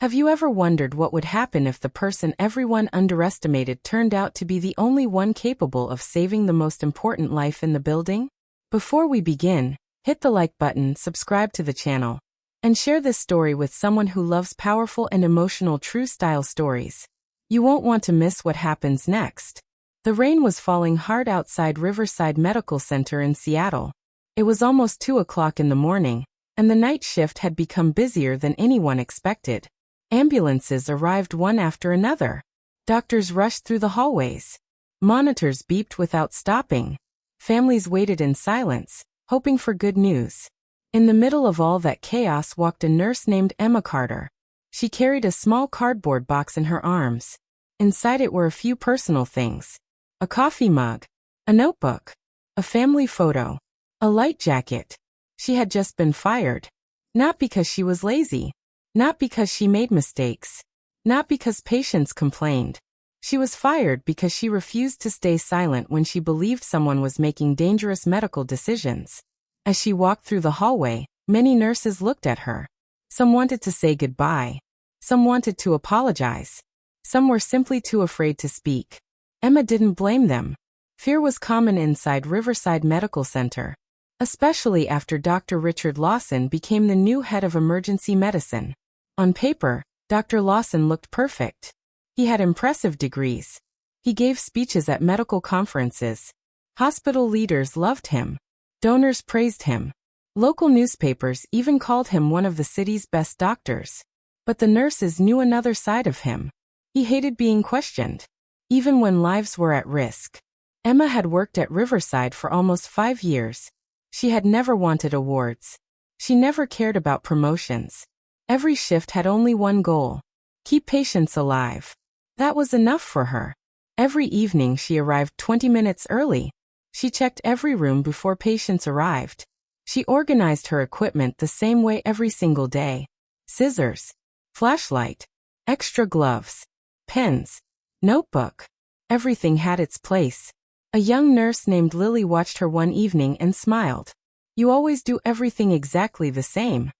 Have you ever wondered what would happen if the person everyone underestimated turned out to be the only one capable of saving the most important life in the building? Before we begin, hit the like button, subscribe to the channel, and share this story with someone who loves powerful and emotional true-style stories. You won't want to miss what happens next. The rain was falling hard outside Riverside Medical Center in Seattle. It was almost 2 o'clock in the morning, and the night shift had become busier than anyone expected. Ambulances arrived one after another. Doctors rushed through the hallways. Monitors beeped without stopping. Families waited in silence, hoping for good news. In the middle of all that chaos walked a nurse named Emma Carter. She carried a small cardboard box in her arms. Inside it were a few personal things. A coffee mug, a notebook, a family photo, a light jacket. She had just been fired. Not because she was lazy. Not because she made mistakes. Not because patients complained. She was fired because she refused to stay silent when she believed someone was making dangerous medical decisions. As she walked through the hallway, many nurses looked at her. Some wanted to say goodbye. Some wanted to apologize. Some were simply too afraid to speak. Emma didn't blame them. Fear was common inside Riverside Medical Center, especially after Dr. Richard Lawson became the new head of emergency medicine. On paper, Dr. Lawson looked perfect. He had impressive degrees. He gave speeches at medical conferences. Hospital leaders loved him. Donors praised him. Local newspapers even called him one of the city's best doctors. But the nurses knew another side of him. He hated being questioned, even when lives were at risk. Emma had worked at Riverside for almost 5 years. She had never wanted awards. She never cared about promotions. Every shift had only one goal: keep patients alive. That was enough for her. Every evening she arrived 20 minutes early. She checked every room before patients arrived. She organized her equipment the same way every single day. Scissors, flashlight, extra gloves, pens, notebook. Everything had its place. A young nurse named Lily watched her one evening and smiled. "You always do everything exactly the same."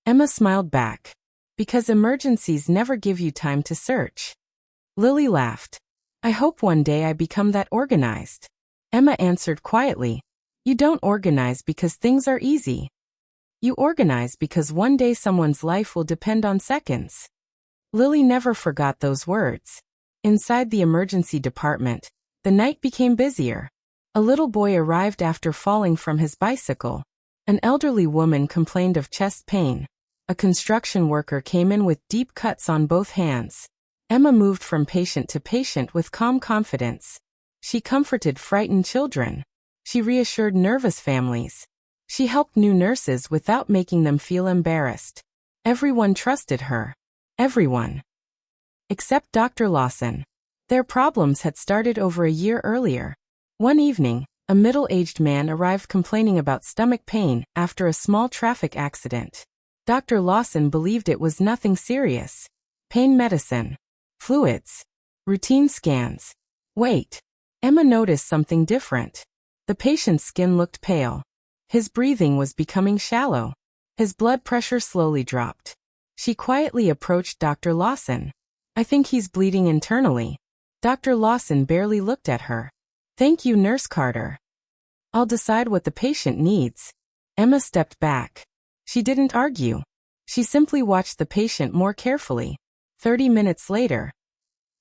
Emma smiled back. "Because emergencies never give you time to search." Lily laughed. "I hope one day I become that organized." Emma answered quietly. "You don't organize because things are easy. You organize because one day someone's life will depend on seconds." Lily never forgot those words. Inside the emergency department, the night became busier. A little boy arrived after falling from his bicycle. An elderly woman complained of chest pain. A construction worker came in with deep cuts on both hands. Emma moved from patient to patient with calm confidence. She comforted frightened children. She reassured nervous families. She helped new nurses without making them feel embarrassed. Everyone trusted her. Everyone. Except Dr. Lawson. Their problems had started over a year earlier. One evening, a middle-aged man arrived complaining about stomach pain after a small traffic accident. Dr. Lawson believed it was nothing serious. Pain medicine. Fluids. Routine scans. Wait. Emma noticed something different. The patient's skin looked pale. His breathing was becoming shallow. His blood pressure slowly dropped. She quietly approached Dr. Lawson. "I think he's bleeding internally." Dr. Lawson barely looked at her. "Thank you, Nurse Carter. I'll decide what the patient needs." Emma stepped back. She didn't argue. She simply watched the patient more carefully. 30 minutes later,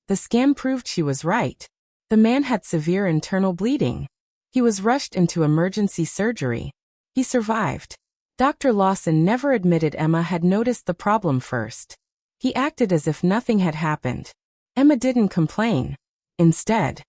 the scan proved she was right. The man had severe internal bleeding. He was rushed into emergency surgery. He survived. Dr. Lawson never admitted Emma had noticed the problem first. He acted as if nothing had happened. Emma didn't complain. Instead,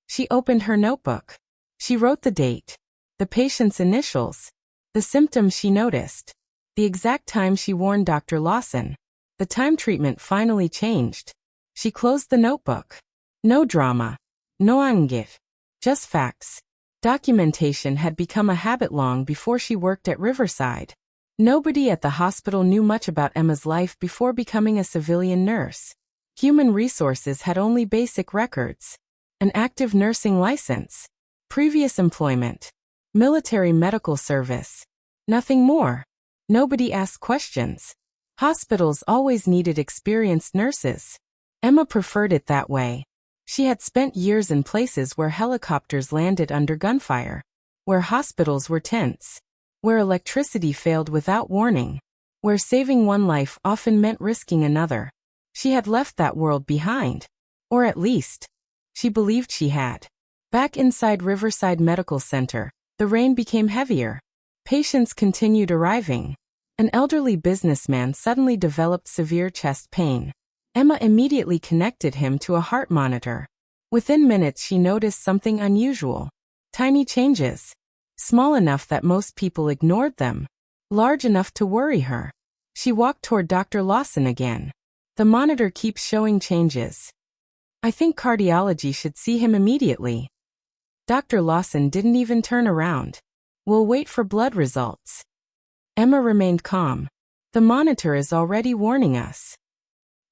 she opened her notebook. She wrote the date, the patient's initials, the symptoms she noticed, the exact time she warned Dr. Lawson. The time treatment finally changed. She closed the notebook. No drama. No angif. Just facts. Documentation had become a habit long before she worked at Riverside. Nobody at the hospital knew much about Emma's life before becoming a civilian nurse. Human resources had only basic records. An active nursing license. Previous employment. Military medical service. Nothing more. Nobody asked questions. Hospitals always needed experienced nurses. Emma preferred it that way. She had spent years in places where helicopters landed under gunfire, where hospitals were tense, where electricity failed without warning, where saving one life often meant risking another. She had left that world behind. Or at least, she believed she had. Back inside Riverside Medical Center, the rain became heavier. Patients continued arriving. An elderly businessman suddenly developed severe chest pain. Emma immediately connected him to a heart monitor. Within minutes she noticed something unusual. Tiny changes. Small enough that most people ignored them. Large enough to worry her. She walked toward Dr. Lawson again. The monitor keeps showing changes. I think cardiology should see him immediately. Dr. Lawson didn't even turn around. We'll wait for blood results. Emma remained calm. The monitor is already warning us.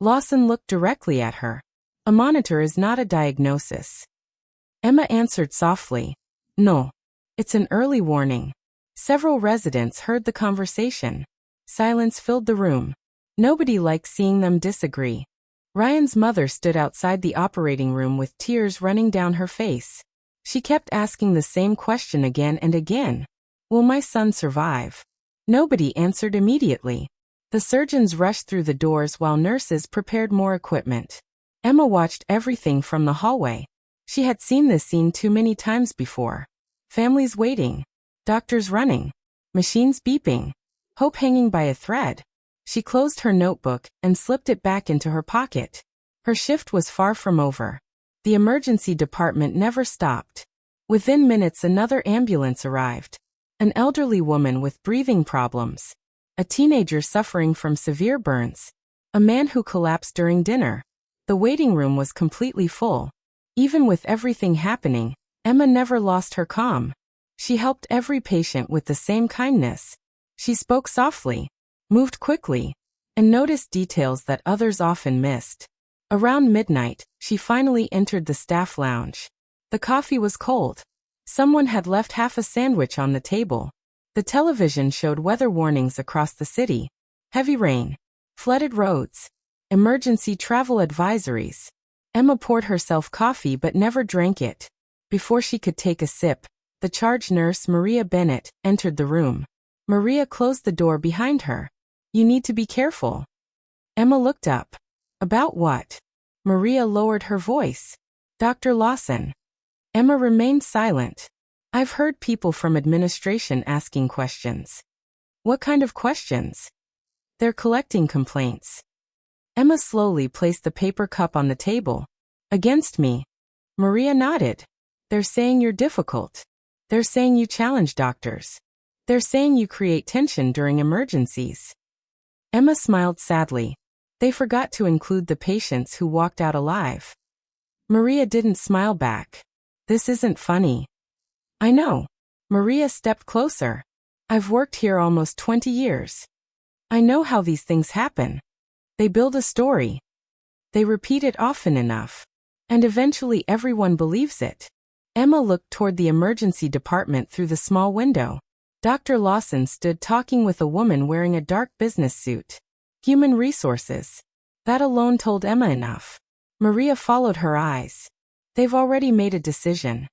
Lawson looked directly at her. A monitor is not a diagnosis. Emma answered softly. No. It's an early warning. Several residents heard the conversation. Silence filled the room. Nobody liked seeing them disagree. Ryan's mother stood outside the operating room with tears running down her face. She kept asking the same question again and again. Will my son survive? Nobody answered immediately. The surgeons rushed through the doors while nurses prepared more equipment. Emma watched everything from the hallway. She had seen this scene too many times before. Families waiting. Doctors running. Machines beeping. Hope hanging by a thread. She closed her notebook and slipped it back into her pocket. Her shift was far from over. The emergency department never stopped. Within minutes another ambulance arrived. An elderly woman with breathing problems. A teenager suffering from severe burns. A man who collapsed during dinner. The waiting room was completely full. Even with everything happening, Emma never lost her calm. She helped every patient with the same kindness. She spoke softly, moved quickly, and noticed details that others often missed. Around midnight, she finally entered the staff lounge. The coffee was cold. Someone had left half a sandwich on the table. The television showed weather warnings across the city. Heavy rain. Flooded roads. Emergency travel advisories. Emma poured herself coffee but never drank it. Before she could take a sip, the charge nurse Maria Bennett entered the room. Maria closed the door behind her. You need to be careful. Emma looked up. About what? Maria lowered her voice. Dr. Lawson. Emma remained silent. I've heard people from administration asking questions. What kind of questions? They're collecting complaints. Emma slowly placed the paper cup on the table. Against me. Maria nodded. They're saying you're difficult. They're saying you challenge doctors. They're saying you create tension during emergencies. Emma smiled sadly. They forgot to include the patients who walked out alive. Maria didn't smile back. This isn't funny. I know. Maria stepped closer. I've worked here almost 20 years. I know how these things happen. They build a story. They repeat it often enough. And eventually everyone believes it. Emma looked toward the emergency department through the small window. Dr. Lawson stood talking with a woman wearing a dark business suit. Human resources. That alone told Emma enough. Maria followed her eyes. They've already made a decision.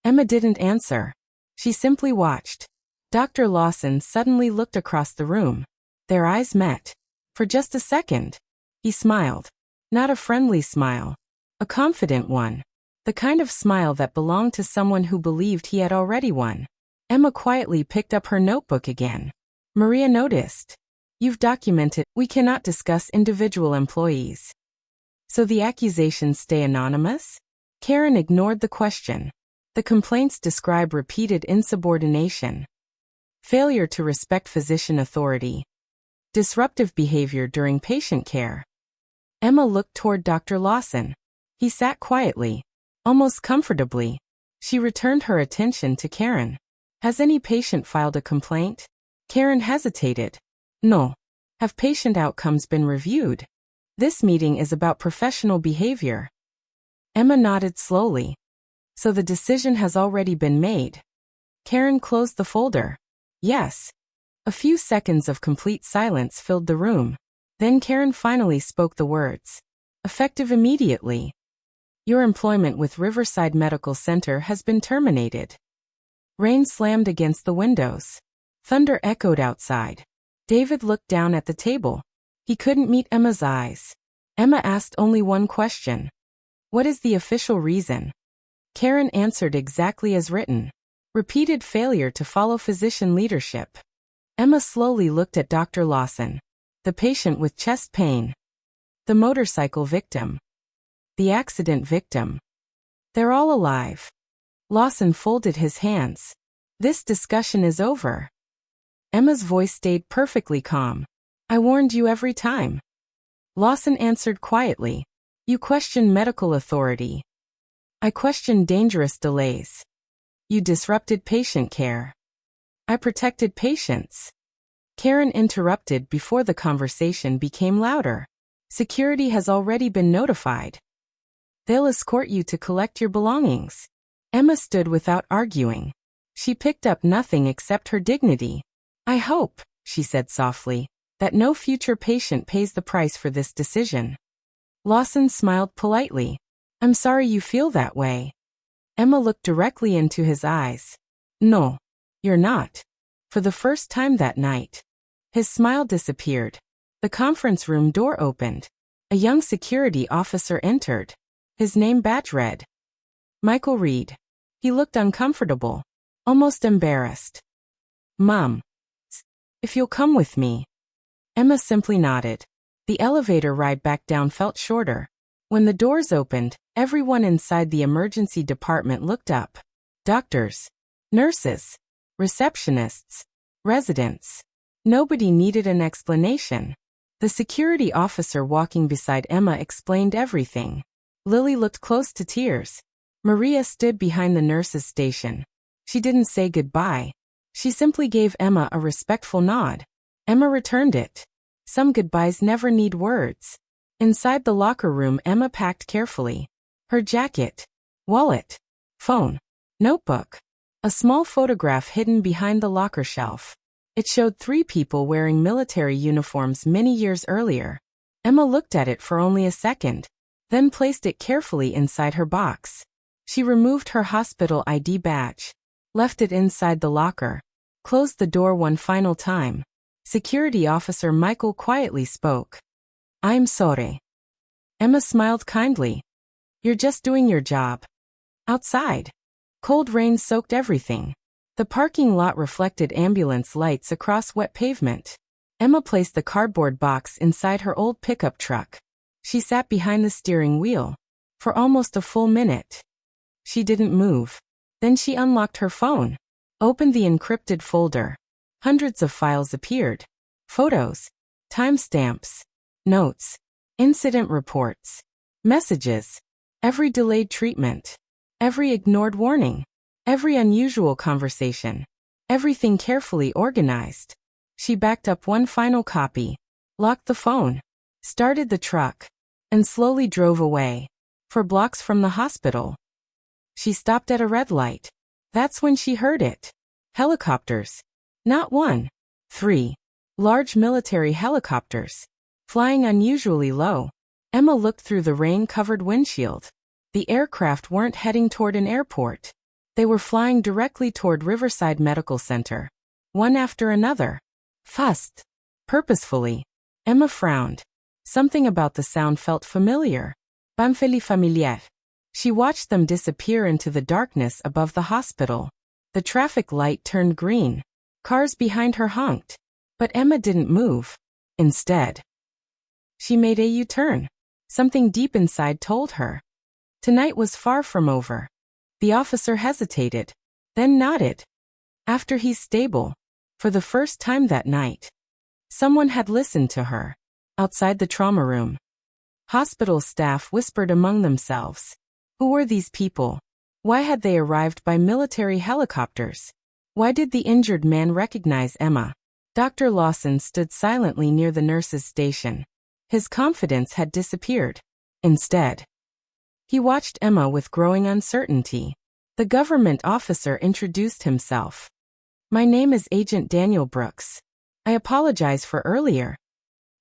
Emma didn't answer. She simply watched. Dr. Lawson suddenly looked across the room. Their eyes met. For just a second. He smiled. Not a friendly smile. A confident one. The kind of smile that belonged to someone who believed he had already won. Emma quietly picked up her notebook again. Maria noticed. You've documented. We cannot discuss individual employees. So the accusations stay anonymous? Karen ignored the question. The complaints describe repeated insubordination, failure to respect physician authority, disruptive behavior during patient care. Emma looked toward Dr. Lawson. He sat quietly, almost comfortably. She returned her attention to Karen. Has any patient filed a complaint? Karen hesitated. No. Have patient outcomes been reviewed? This meeting is about professional behavior. Emma nodded slowly. So the decision has already been made. Karen closed the folder. Yes. A few seconds of complete silence filled the room. Then Karen finally spoke the words. Effective immediately. Your employment with Riverside Medical Center has been terminated. Rain slammed against the windows. Thunder echoed outside. David looked down at the table. He couldn't meet Emma's eyes. Emma asked only one question. What is the official reason? Karen answered exactly as written. Repeated failure to follow physician leadership. Emma slowly looked at Dr. Lawson. The patient with chest pain. The motorcycle victim. The accident victim. They're all alive. Lawson folded his hands. This discussion is over. Emma's voice stayed perfectly calm. I warned you every time. Lawson answered quietly. You questioned medical authority. I questioned dangerous delays. You disrupted patient care. I protected patients. Karen interrupted before the conversation became louder. Security has already been notified. They'll escort you to collect your belongings. Emma stood without arguing. She picked up nothing except her dignity. I hope, she said softly, that no future patient pays the price for this decision. Lawson smiled politely. I'm sorry you feel that way. Emma looked directly into his eyes. No, you're not. For the first time that night. His smile disappeared. The conference room door opened. A young security officer entered. His name badge read. Michael Reed. He looked uncomfortable, almost embarrassed. Mom. If you'll come with me. Emma simply nodded. The elevator ride back down felt shorter. When the doors opened, everyone inside the emergency department looked up. Doctors, nurses, receptionists, residents. Nobody needed an explanation. The security officer walking beside Emma explained everything. Lily looked close to tears. Maria stood behind the nurse's station. She didn't say goodbye. She simply gave Emma a respectful nod. Emma returned it. Some goodbyes never need words. Inside the locker room, Emma packed carefully. Her jacket, wallet, phone, notebook. A small photograph hidden behind the locker shelf. It showed 3 people wearing military uniforms many years earlier. Emma looked at it for only a second, then placed it carefully inside her box. She removed her hospital ID badge, left it inside the locker, closed the door one final time. Security officer Michael quietly spoke. I'm sorry. Emma smiled kindly. You're just doing your job. Outside. Cold rain soaked everything. The parking lot reflected ambulance lights across wet pavement. Emma placed the cardboard box inside her old pickup truck. She sat behind the steering wheel. For almost a full minute. She didn't move. Then she unlocked her phone. Opened the encrypted folder. Hundreds of files appeared. Photos. Timestamps. Notes. Incident reports. Messages. Every delayed treatment. Every ignored warning. Every unusual conversation. Everything carefully organized. She backed up one final copy. Locked the phone. Started the truck. And slowly drove away. For blocks from the hospital. She stopped at a red light. That's when she heard it. Helicopters. Not 1. 3. Large military helicopters. Flying unusually low. Emma looked through the rain-covered windshield. The aircraft weren't heading toward an airport. They were flying directly toward Riverside Medical Center. One after another. Fast. Purposefully. Emma frowned. Something about the sound felt familiar. Pamphili familiar. She watched them disappear into the darkness above the hospital. The traffic light turned green. Cars behind her honked. But Emma didn't move. Instead, she made a U-turn. Something deep inside told her. Tonight was far from over. The officer hesitated, then nodded. After he's stable. For the first time that night. Someone had listened to her. Outside the trauma room. Hospital staff whispered among themselves. Who were these people? Why had they arrived by military helicopters? Why did the injured man recognize Emma? Dr. Lawson stood silently near the nurse's station. His confidence had disappeared. Instead, he watched Emma with growing uncertainty. The government officer introduced himself. My name is Agent Daniel Brooks. I apologize for earlier.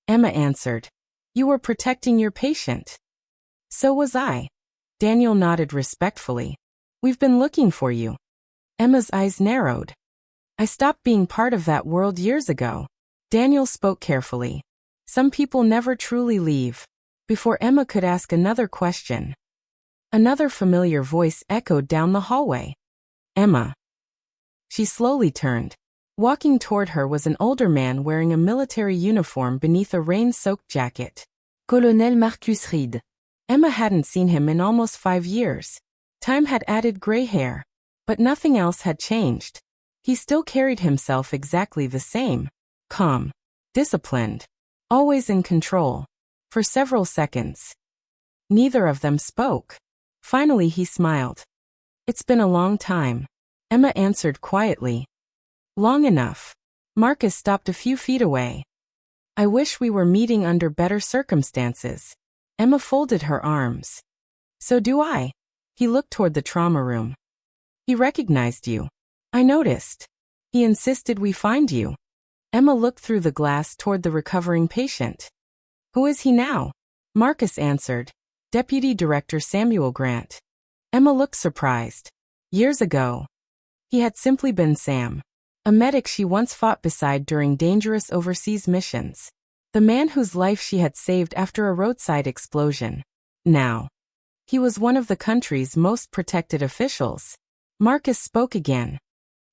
Emma answered. You were protecting your patient. So was I. Daniel nodded respectfully. We've been looking for you. Emma's eyes narrowed. I stopped being part of that world years ago. Daniel spoke carefully. Some people never truly leave. Before Emma could ask another question, another familiar voice echoed down the hallway. Emma. She slowly turned. Walking toward her was an older man wearing a military uniform beneath a rain-soaked jacket. Colonel Marcus Reed. Emma hadn't seen him in almost 5 years. Time had added gray hair. But nothing else had changed. He still carried himself exactly the same. Calm. Disciplined. Always in control. For several seconds. Neither of them spoke. Finally he smiled. It's been a long time. Emma answered quietly. Long enough. Marcus stopped a few feet away. I wish we were meeting under better circumstances. Emma folded her arms. So do I. He looked toward the trauma room. He recognized you. I noticed. He insisted we find you. Emma looked through the glass toward the recovering patient. Who is he now? Marcus answered. Deputy Director Samuel Grant. Emma looked surprised. Years ago. He had simply been Sam. A medic she once fought beside during dangerous overseas missions. The man whose life she had saved after a roadside explosion. Now. He was one of the country's most protected officials. Marcus spoke again.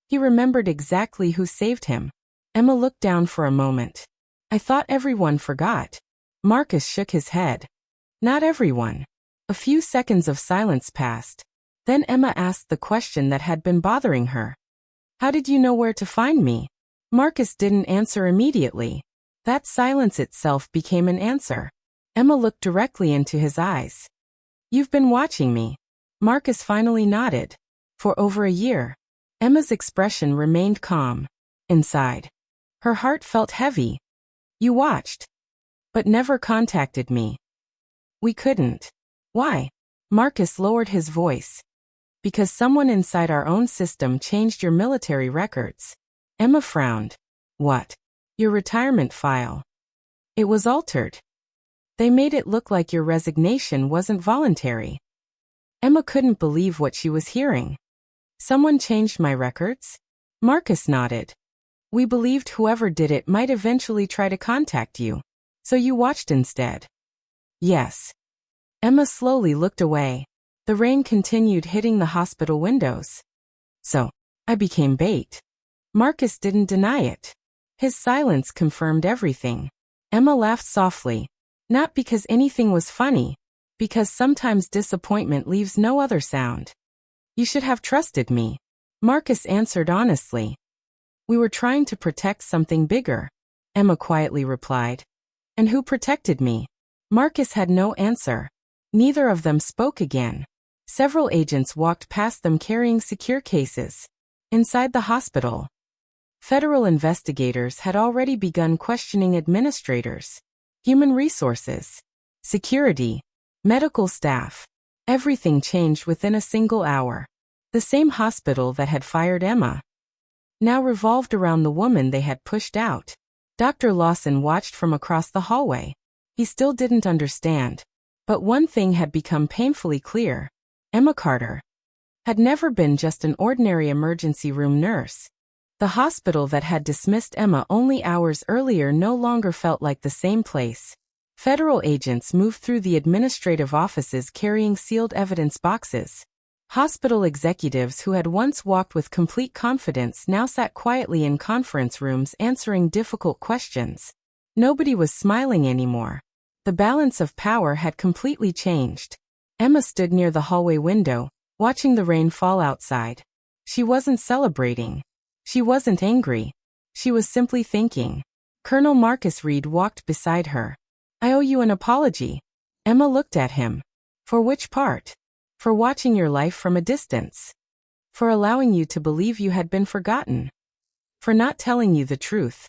He remembered exactly who saved him. Emma looked down for a moment. I thought everyone forgot. Marcus shook his head. Not everyone. A few seconds of silence passed. Then Emma asked the question that had been bothering her. How did you know where to find me? Marcus didn't answer immediately. That silence itself became an answer. Emma looked directly into his eyes. You've been watching me. Marcus finally nodded. For over a year. Emma's expression remained calm. Inside. Her heart felt heavy. You watched. But never contacted me. We couldn't. Why? Marcus lowered his voice. Because someone inside our own system changed your military records. Emma frowned. What? Your retirement file. It was altered. They made it look like your resignation wasn't voluntary. Emma couldn't believe what she was hearing. Someone changed my records? Marcus nodded. We believed whoever did it might eventually try to contact you. So you watched instead. Yes. Emma slowly looked away. The rain continued hitting the hospital windows. So, I became bait. Marcus didn't deny it. His silence confirmed everything. Emma laughed softly. Not because anything was funny. Because sometimes disappointment leaves no other sound. You should have trusted me. Marcus answered honestly. We were trying to protect something bigger. Emma quietly replied. And who protected me? Marcus had no answer. Neither of them spoke again. Several agents walked past them carrying secure cases. Inside the hospital. Federal investigators had already begun questioning administrators, human resources, security, medical staff. Everything changed within a single hour. The same hospital that had fired Emma now revolved around the woman they had pushed out. Dr. Lawson watched from across the hallway. He still didn't understand. But one thing had become painfully clear. Emma Carter had never been just an ordinary emergency room nurse. The hospital that had dismissed Emma only hours earlier no longer felt like the same place. Federal agents moved through the administrative offices carrying sealed evidence boxes. Hospital executives who had once walked with complete confidence now sat quietly in conference rooms answering difficult questions. Nobody was smiling anymore. The balance of power had completely changed. Emma stood near the hallway window, watching the rain fall outside. She wasn't celebrating. She wasn't angry. She was simply thinking. Colonel Marcus Reed walked beside her. I owe you an apology. Emma looked at him. For which part? For watching your life from a distance. For allowing you to believe you had been forgotten. For not telling you the truth.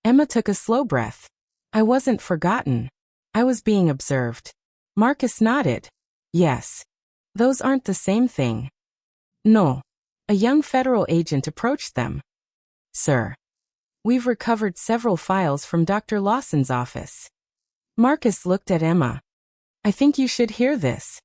Emma took a slow breath. I wasn't forgotten. I was being observed. Marcus nodded. Yes. Those aren't the same thing. No. A young federal agent approached them. Sir. We've recovered several files from Dr. Lawson's office. Marcus looked at Emma. I think you should hear this.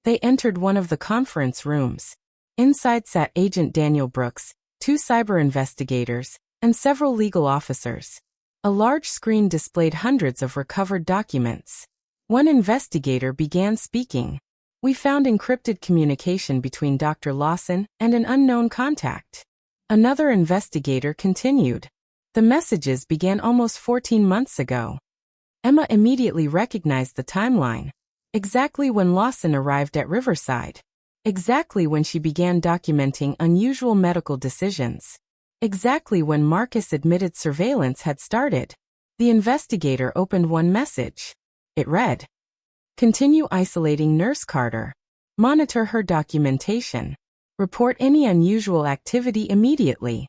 They entered one of the conference rooms. Inside sat Agent Daniel Brooks, 2 cyber investigators, and several legal officers. A large screen displayed hundreds of recovered documents. One investigator began speaking. We found encrypted communication between Dr. Lawson and an unknown contact. Another investigator continued. The messages began almost 14 months ago. Emma immediately recognized the timeline. Exactly when Lawson arrived at Riverside. Exactly when she began documenting unusual medical decisions. Exactly when Marcus admitted surveillance had started. The investigator opened one message. It read, "Continue isolating Nurse Carter. Monitor her documentation. Report any unusual activity immediately."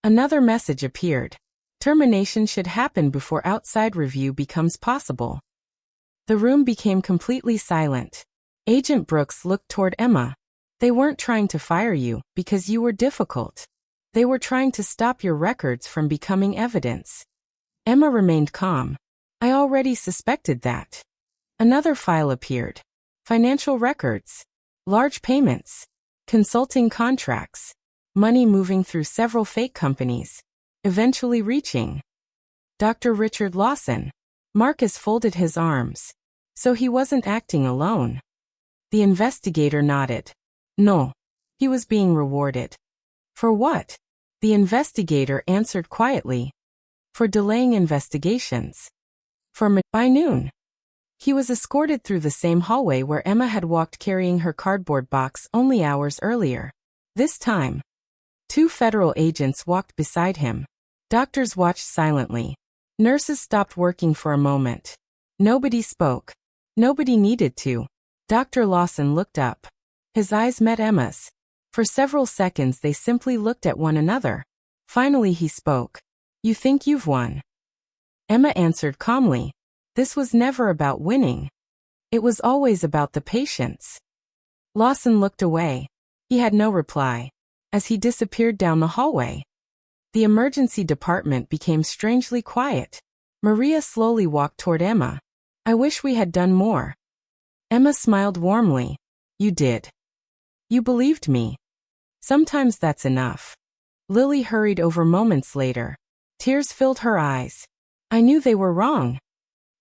Another message appeared. "Termination should happen before outside review becomes possible." The room became completely silent. Agent Brooks looked toward Emma. They weren't trying to fire you because you were difficult. They were trying to stop your records from becoming evidence. Emma remained calm. I already suspected that. Another file appeared. Financial records. Large payments. Consulting contracts. Money moving through several fake companies. Eventually reaching Dr. Richard Lawson. Marcus folded his arms. So he wasn't acting alone. The investigator nodded. No. He was being rewarded. For what? The investigator answered quietly. For delaying investigations. By noon. He was escorted through the same hallway where Emma had walked carrying her cardboard box only hours earlier. This time, 2 federal agents walked beside him. Doctors watched silently. Nurses stopped working for a moment. Nobody spoke. Nobody needed to. Dr. Lawson looked up. His eyes met Emma's. For several seconds they simply looked at one another. Finally he spoke. You think you've won? Emma answered calmly. This was never about winning. It was always about the patients. Lawson looked away. He had no reply. As he disappeared down the hallway, the emergency department became strangely quiet. Maria slowly walked toward Emma. I wish we had done more. Emma smiled warmly. You did. You believed me. Sometimes that's enough. Lily hurried over moments later. Tears filled her eyes. I knew they were wrong.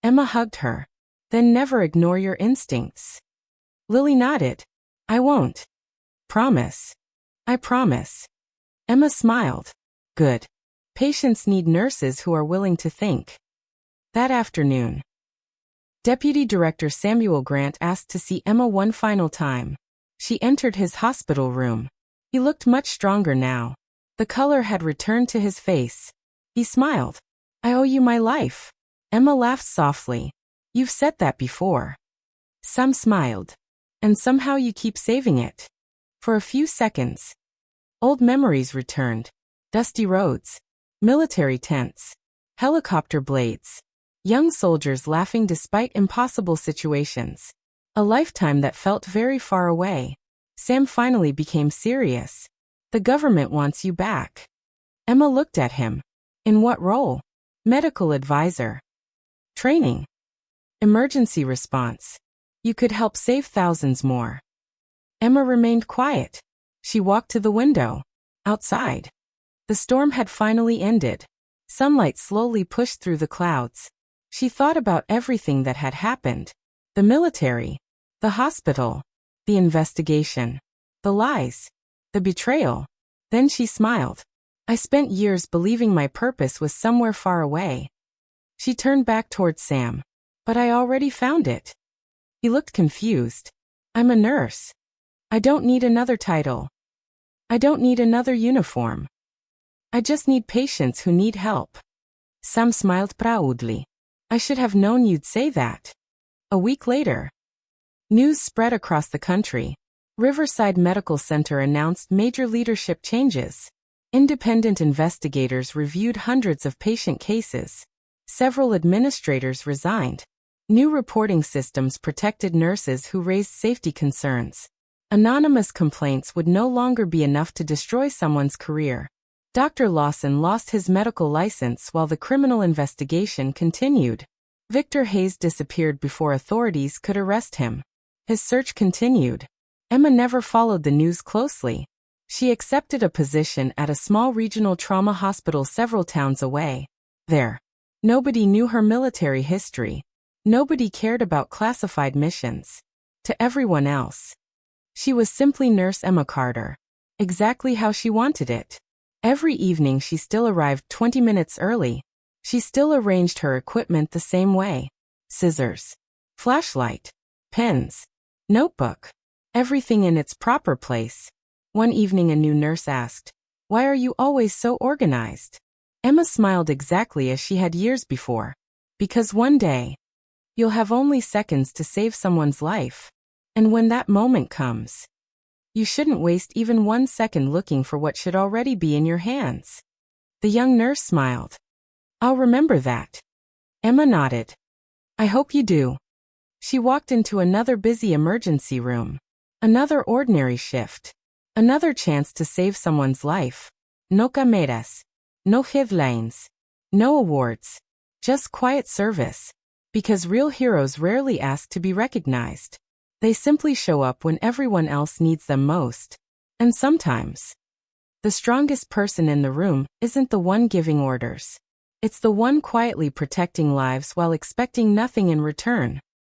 Emma hugged her. Then never ignore your instincts. Lily nodded. I won't. Promise. I promise. Emma smiled. Good. Patients need nurses who are willing to think. That afternoon, Deputy Director Samuel Grant asked to see Emma one final time. She entered his hospital room. He looked much stronger now. The color had returned to his face. He smiled. I owe you my life. Emma laughed softly. You've said that before. Sam smiled. And somehow you keep saving it. For a few seconds, old memories returned. Dusty roads. Military tents. Helicopter blades. Young soldiers laughing despite impossible situations. A lifetime that felt very far away. Sam finally became serious. The government wants you back. Emma looked at him. In what role? Medical advisor. Training. Emergency response. You could help save thousands more. Emma remained quiet. She walked to the window. Outside. The storm had finally ended. Sunlight slowly pushed through the clouds. She thought about everything that had happened. The military. The hospital. The investigation. The lies. The betrayal. Then she smiled. I spent years believing my purpose was somewhere far away. She turned back towards Sam. But I already found it. He looked confused. I'm a nurse. I don't need another title. I don't need another uniform. I just need patients who need help. Sam smiled proudly. I should have known you'd say that. A week later, news spread across the country. Riverside Medical Center announced major leadership changes. Independent investigators reviewed hundreds of patient cases. Several administrators resigned. New reporting systems protected nurses who raised safety concerns. Anonymous complaints would no longer be enough to destroy someone's career. Dr. Lawson lost his medical license while the criminal investigation continued. Victor Hayes disappeared before authorities could arrest him. His search continued. Emma never followed the news closely. She accepted a position at a small regional trauma hospital several towns away. There, nobody knew her military history. Nobody cared about classified missions. To everyone else, she was simply Nurse Emma Carter. Exactly how she wanted it. Every evening she still arrived 20 minutes early. She still arranged her equipment the same way. Scissors, flashlight, pens, notebook. Everything in its proper place. One evening a new nurse asked, "Why are you always so organized?" Emma smiled exactly as she had years before. Because one day, you'll have only seconds to save someone's life. And when that moment comes, you shouldn't waste even 1 second looking for what should already be in your hands. The young nurse smiled. "I'll remember that." Emma nodded. "I hope you do." She walked into another busy emergency room. Another ordinary shift. Another chance to save someone's life. No cameras. No headlines. No awards. Just quiet service. Because real heroes rarely ask to be recognized. They simply show up when everyone else needs them most. And sometimes, the strongest person in the room isn't the one giving orders. It's the one quietly protecting lives while expecting nothing in return.